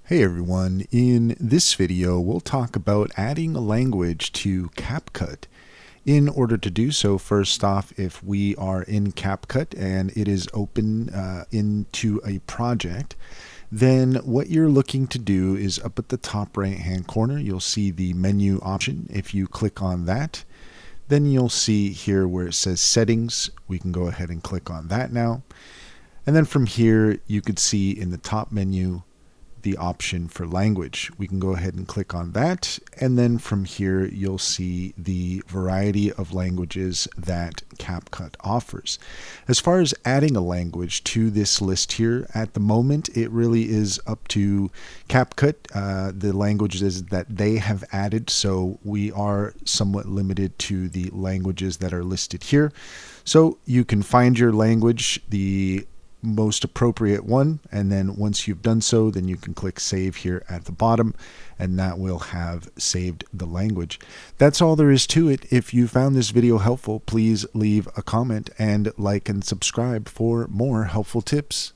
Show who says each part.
Speaker 1: Hey everyone, in this video we'll talk about adding a language to CapCut. In order to do so, first off, if we are in CapCut and it is open into a project, then what you're looking to do is up at the top right hand corner, you'll see the menu option. If you click on that, then you'll see here where it says settings. We can go ahead and click on that now. And then from here, you could see in the top menu the option for language. We can go ahead and click on that, and then from here you'll see the variety of languages that CapCut offers. As far as adding a language to this list here, at the moment it really is up to CapCut, the languages that they have added, so we are somewhat limited to the languages that are listed here. So you can find your language, the most appropriate one, and then once you've done so, then you can click save here at the bottom, and that will have saved the language. That's all there is to it. If you found this video helpful, please leave a comment and like and subscribe for more helpful tips.